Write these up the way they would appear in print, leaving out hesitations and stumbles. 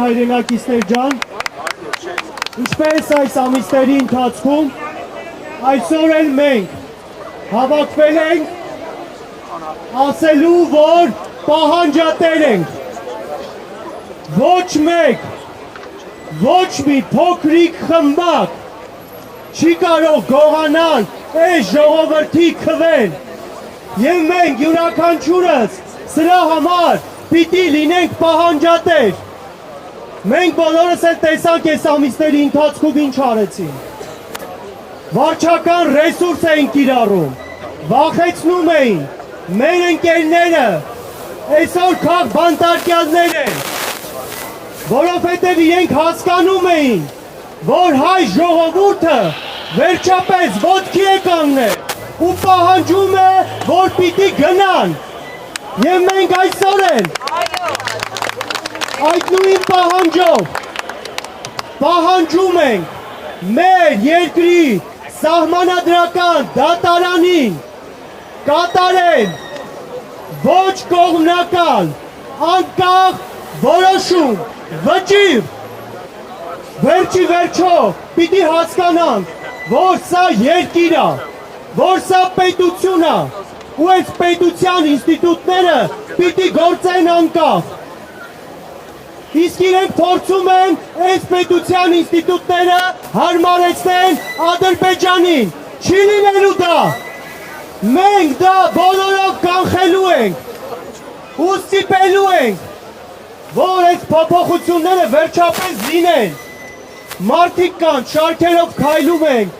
հայրենակիցներ ջան, ինչպես այս ամիսների ընթացքում, այսօր էլ մենք հավաքվել ենք ասելու, որ պահանջատեր ենք, ոչ մեկ, ոչ մի փոքրիկ խմբակ չի կարող գողանալ այս ժողովրդի քվեն, և մենք յուրաքանչյուրս սրա համար պիտի լինենք պահանջատեր։ Մենք բոլորս էլ տեսանք այս ամիսների ընթացքում ինչ արեցին։ Վարչական ռեսուրս էին կիրառում, վախեցնում էին, մեր ընկերները այսօր քաղ բանտարկյալներ են, որովհետև իրենք հասկանում էին, որ հայ ժողովուրդը վերջապես ոտքի է կանգնել ու պահանջում է, որ պիտի գնան։ Եվ մենք այսօր են այդ նույն պահանջով պահանջում ենք մեր երկրի սահմանադրական դատարանին կատարել ոչ կողմնակալ, անկախ որոշում, վճիռ, վերջի վերջո պիտի հասկանանք, որ սա երկիր է, որ սա պետություն է, ու այս պետության ինստիտուտները պիտի գործեն անկախ։ Իսկ իրենք փորձում են այս պետության ինստիտուտները հարմարեցնել Ադրբեջանին։ Չի լինելու դա։ Մենք դա բոլորով կանխելու ենք ու ստիպելու ենք, որ այս փոփոխությունները վերջապես լինեն։ Մարդիկ կան, շարքերով քայլում ենք,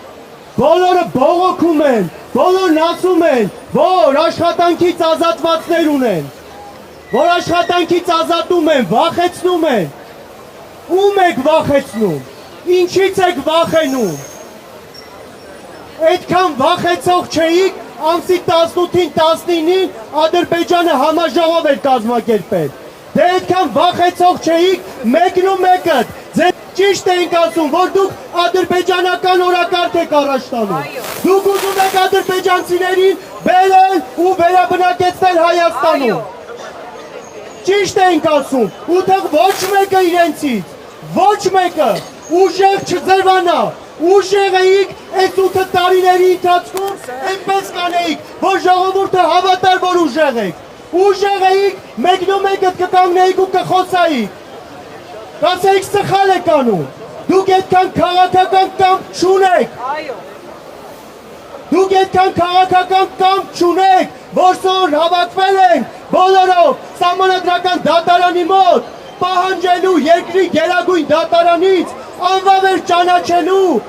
բոլորը բողոքում են, բոլորն ասում են, որ աշխատանքից ազատվածներ ունեն, որ աշխատանքից ազատում են, վախեցնում են։ Ում եք վախեցնում, ինչից եք վախենում։ Այդքան վախեցող չէիք, ամսի 18-ին, 19-ին Ադրբեջանը համաժողով էր կազմակերպել։ Դե այդքան վախեցող չէիք, մեկն ու մեկը, ճիշտ էինք ասում, որ դուք ադրբեջանական օրակարգ եք առաջ տանում։ Դուք ուզում եք ադրբեջանցիներին բերել ու վերաբնակեցնել Հայաստանում։ Ճիշտ էինք ասում, ուտեղ ոչ մեկը իրենցից, ոչ մեկը ուժեղ չձևանա, ուժեղ էիք այս 8 տարիների ընթացքում այնպես կանեիք, որ ժողովուրդը հավատար, որ ուժեղ եք։ Ուժեղ էիք, մեկն ու մեկը կկանգնեիք ու կխոսայիք։ Կասեիք սխալ եք անում, դուք այդքան քաղաքական կամք չունեք, դուք այդքան քաղաքական կամք չունեք, որ սոր հավաքվել ենք բոլորով սահմանադրական դատարանի մոտ, պահանջելու երկրի գերագույն դատարանից անվավեր ճանաչելու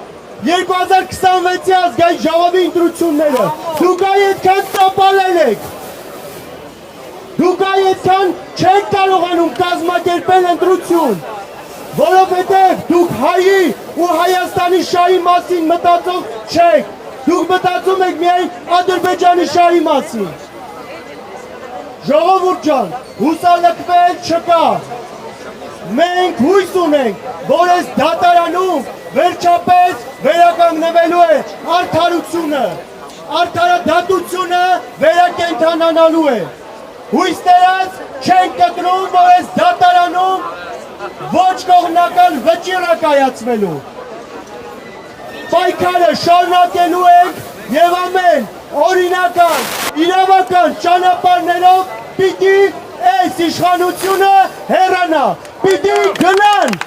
2026-ի ազգային ժողովի ընտրությունները, դուք այդքան տապալել եք, դուք այդքան չեք կարողանում կազմակերպել ընտրություն, որովհետև դուք հայի ու Հայաստանի շահի մասին մտածող չեք, դուք մտածում եք միայն Ադրբեջանի շահի մասին։ Ժողովուրդ ջան, հուսալքվել չկա։ Մենք հույս ունենք, որ այս դատարանում վերջապես վերականգնվելու է արդարությունը, արդարադատությունը վերակենդանանալու է։ Հույսներս չեն կտրում, որ այս դատարանում ոչ կողմնակալ վճիռ է կայացվելու։ Պայքարը շարունակելու ենք և ամեն օրինական, իրավական ճանապարհներով պիտի այս իշխանությունը հեռանա, պիտի գնան